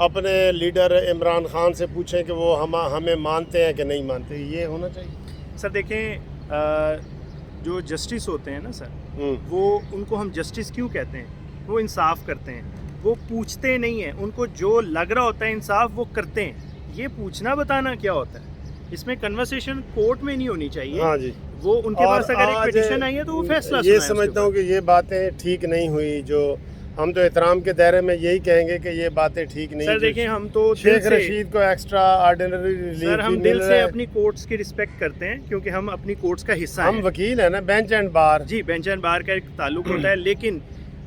اپنے لیڈر عمران خان سے پوچھیں کہ وہ ہمیں مانتے ہیں کہ نہیں مانتے. یہ ہونا چاہیے. سر دیکھیں جو جسٹس ہوتے ہیں نا سر, وہ ان کو ہم جسٹس کیوں کہتے ہیں؟ وہ انصاف کرتے ہیں, وہ پوچھتے نہیں ہیں. ان کو جو لگ رہا ہوتا ہے انصاف وہ کرتے ہیں. یہ پوچھنا بتانا کیا ہوتا ہے؟ اس میں کنورسیشن کورٹ میں نہیں ہونی چاہیے. ہاں جی, وہ ان کے پاس اگر ایک پٹیشن آئی ہے تو وہ فیصلہ یہ سمجھتا ہوں کہ یہ باتیں ٹھیک نہیں ہوئی. جو ہم تو احترام کے دائرے میں یہی کہیں گے کہ یہ باتیں ٹھیک نہیں. سر دیکھیں ہم تو شیخ رشید کو ایکسٹرا آرڈینری ریلیف سر ہم دل سے اپنی کورٹس کی رسپیکٹ کرتے ہیں کیونکہ ہم اپنی کورٹس کا حصہ ہیں. ہم وکیل ہیں نا, بینچ اینڈ بار. جی بینچ اینڈ بار کا ایک تعلق ہوتا ہے. لیکن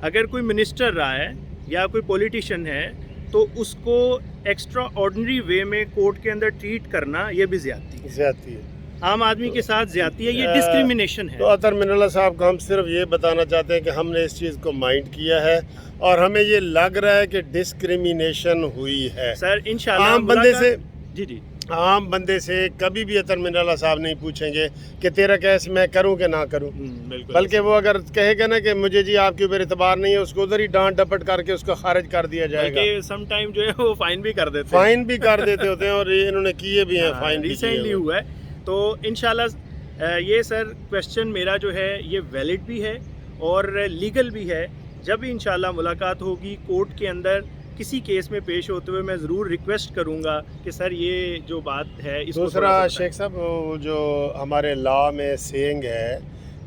اگر کوئی منسٹر رہا ہے یا کوئی پولیٹیشین ہے تو اس کو ایکسٹرا آرڈنری وے میں کورٹ کے اندر ٹریٹ کرنا یہ بھی زیادتی ہے. عام آدمی کے ساتھ زیادتی ہے, یہ ڈسکریمنیشن ہے. تو اطہر من اللہ صاحب کو ہم صرف یہ بتانا چاہتے ہیں کہ ہم نے اس چیز کو مائنڈ کیا ہے اور ہمیں یہ لگ رہا ہے کہ ڈسکریمنیشن ہوئی ہے. سر انشاءاللہ عام بندے سے جی عام بندے سے کبھی بھی اطہر من اللہ صاحب نہیں پوچھیں گے کہ تیرا کیس میں کروں کہ نہ کروں. بلکہ وہ اگر کہے گا نا کہ مجھے جی آپ کے اوپر اعتبار نہیں ہے, اس کو ادھر ہی ڈانٹ ڈپٹ کر کے اس کو خارج کر دیا جائے گا. سم ٹائم جو ہے وہ فائن بھی کر دیتے ہوتے ہیں اور انہوں نے کیے بھی ہیں, فائن بھی ریسنٹلی ہوا ہے. تو انشاءاللہ یہ سر کویسچن میرا جو ہے یہ ویلڈ بھی ہے اور لیگل بھی ہے. جب بھی انشاءاللہ ملاقات ہوگی کورٹ کے اندر کسی کیس میں پیش ہوتے ہوئے میں ضرور ریکویسٹ کروں گا کہ سر یہ جو بات ہے اس کو دوسرا شیخ صاحب جو ہمارے لا میں سینگ ہے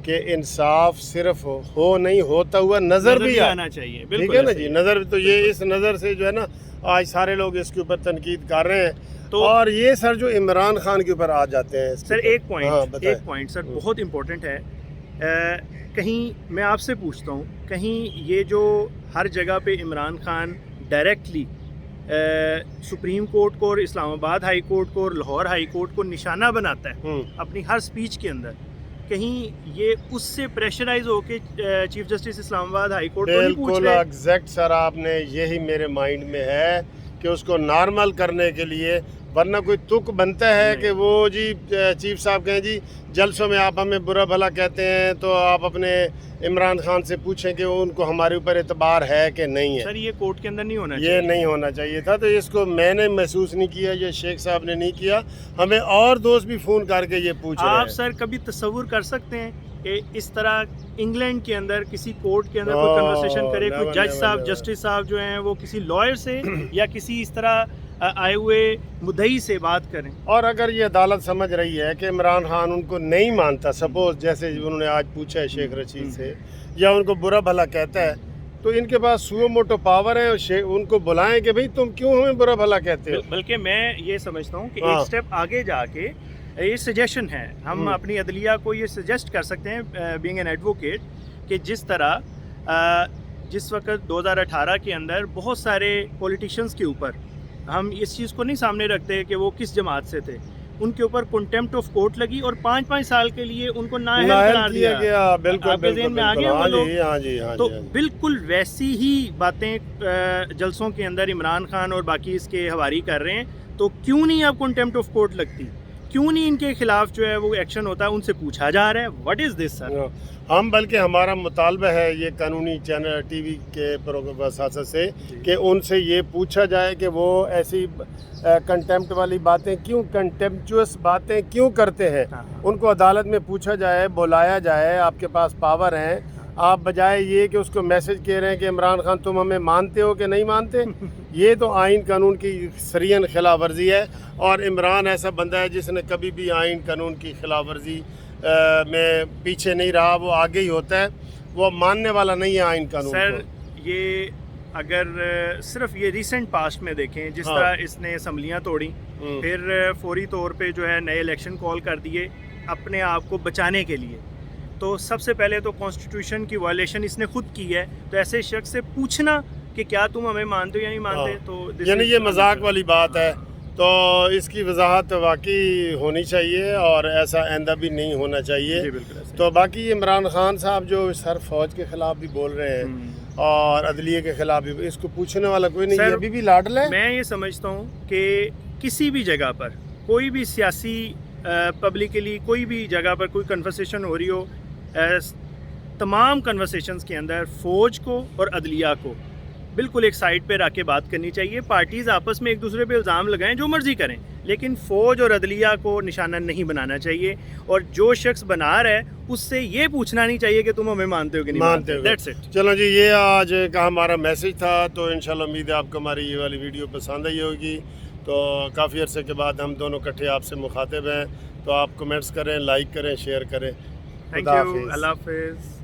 کہ انصاف صرف ہو نہیں ہوتا ہوا نظر بھی آنا چاہیے. ٹھیک ہے نا جی, نظر. تو یہ اس نظر سے جو ہے نا آج سارے لوگ اس کے اوپر تنقید کر رہے ہیں. تو اور یہ سر جو عمران خان کے اوپر آ جاتے ہیں سر ایک پوائنٹ سر بہت امپورٹنٹ ہے. کہیں میں آپ سے پوچھتا ہوں, کہیں یہ جو ہر جگہ پہ Imran Khan directly supreme court کو اور اسلام آباد ہائی کورٹ کو اور لاہور ہائی کورٹ کو نشانہ بناتا ہے اپنی ہر سپیچ کے اندر, کہیں یہ اس سے پریشرائز ہو کے چیف جسٹس اسلام آباد ہائی کورٹ کو نہیں پوچھ رہے؟ بالکل ایگزیکٹ سر, آپ نے یہی میرے مائنڈ میں ہے کہ اس کو نارمل کرنے کے لیے, ورنہ کوئی تک بنتا ہے کہ وہ جی چیف صاحب کہیں جی جلسوں میں آپ ہمیں برا بھلا کہتے ہیں تو آپ اپنے عمران خان سے پوچھیں کہ ان کو ہمارے اوپر اعتبار ہے کہ نہیں ہے. سر یہ کورٹ کے اندر نہیں ہونا چاہیے, یہ نہیں ہونا چاہیے تھا. تو اس کو میں نے محسوس نہیں کیا, یہ شیخ صاحب نے نہیں کیا, ہمیں اور دوست بھی فون کر کے یہ پوچھ رہے ہیں. آپ سر کبھی تصور کر سکتے ہیں کہ اس طرح انگلینڈ کے اندر کسی کورٹ کے اندر کوئی کنورسیشن کرے, کوئی جج صاحب جسٹس صاحب جو ہیں وہ کسی لائر سے یا کسی اس طرح آئے ہوئے مدعی سے بات کریں؟ اور اگر یہ عدالت سمجھ رہی ہے کہ عمران خان ان کو نہیں مانتا, سپوز جیسے انہوں نے آج پوچھا ہے شیخ رشید سے, یا ان کو برا بھلا کہتا ہے, تو ان کے پاس سو موٹو پاور ہے, ان کو بلائیں کہ بھئی تم کیوں ہمیں برا بھلا کہتے ہو. بلکہ میں یہ سمجھتا ہوں کہ ایک سٹیپ آگے جا کے یہ سجیشن ہے, ہم اپنی عدلیہ کو یہ سجیسٹ کر سکتے ہیں بینگ این ایڈوکیٹ کہ جس طرح جس وقت 2018 کے اندر بہت سارے پولیٹیشنز کے اوپر ہم اس چیز کو نہیں سامنے رکھتے کہ وہ کس جماعت سے تھے, ان کے اوپر کنٹمپٹ آف کورٹ لگی اور 5 سال کے لیے ان کو نااہل قرار دیا گیا. تو بالکل ویسی ہی باتیں جلسوں کے اندر عمران خان اور باقی اس کے حواری کر رہے ہیں. تو کیوں نہیں اب کنٹمپٹ آف کورٹ لگتی, کیوں نہیں ان کے خلاف جو ہے وہ ایکشن ہوتا ہے, ان سے پوچھا جا رہا ہے واٹ از دس سر. ہم بلکہ ہمارا مطالبہ ہے یہ قانونی چینل ٹی وی کے پروگرام سے کہ ان سے یہ پوچھا جائے کہ وہ ایسی کنٹمپٹ والی باتیں کیوں, کنٹمپچوس باتیں کیوں کرتے ہیں. ان کو عدالت میں پوچھا جائے, بلایا جائے, آپ کے پاس پاور ہیں, آپ بجائے یہ کہ اس کو میسج کہہ رہے ہیں کہ عمران خان تم ہمیں مانتے ہو کہ نہیں مانتے. یہ تو آئین قانون کی سرین خلاف ورزی ہے, اور عمران ایسا بندہ ہے جس نے کبھی بھی آئین قانون کی خلاف ورزی میں پیچھے نہیں رہا, وہ آگے ہی ہوتا ہے, وہ ماننے والا نہیں ہے آئین قانون سر کو. یہ اگر صرف یہ ریسنٹ پاسٹ میں دیکھیں جس طرح اس نے اسمبلیاں توڑی, پھر فوری طور پہ جو ہے نئے الیکشن کال کر دیے اپنے آپ کو بچانے کے لیے, تو سب سے پہلے تو کانسٹیٹیوشن کی وائلیشن اس نے خود کی ہے. تو ایسے شخص سے پوچھنا کہ کیا تم ہمیں مانتے ہو یا نہیں مانتے, تو یعنی یہ مذاق والی بات ہے. تو اس کی وضاحت واقعی ہونی چاہیے اور ایسا آئندہ بھی نہیں ہونا چاہیے. تو باقی عمران خان صاحب جو سر فوج کے خلاف بھی بول رہے ہیں اور عدلیہ کے خلاف بھی, اس کو پوچھنے والا کوئی نہیں, ابھی بھی لاڈل ہے. میں یہ سمجھتا ہوں کہ کسی بھی جگہ پر کوئی بھی سیاسی پبلکلی کوئی بھی جگہ پر کوئی کنورسیشن ہو رہی ہو, تمام کنورسیشنز کے اندر فوج کو اور عدلیہ کو بالکل ایک سائڈ پہ رکھ کے بات کرنی چاہیے. پارٹیز آپس میں ایک دوسرے پہ الزام لگائیں جو مرضی کریں, لیکن فوج اور عدلیہ کو نشانہ نہیں بنانا چاہیے, اور جو شخص بنا رہا ہے اس سے یہ پوچھنا نہیں چاہیے کہ تم ہمیں مانتے ہو کہ نہیں مانتے. That's it. چلو جی, یہ آج کا ہمارا میسج تھا. تو انشاءاللہ امید ہے آپ کو ہماری یہ والی ویڈیو پسند آئی ہوگی. تو کافی عرصے کے بعد ہم دونوں اکٹھے آپ سے مخاطب ہیں, تو آپ کمنٹس کریں, لائک کریں, شیئر کریں. Thank you. اللہ حافظ.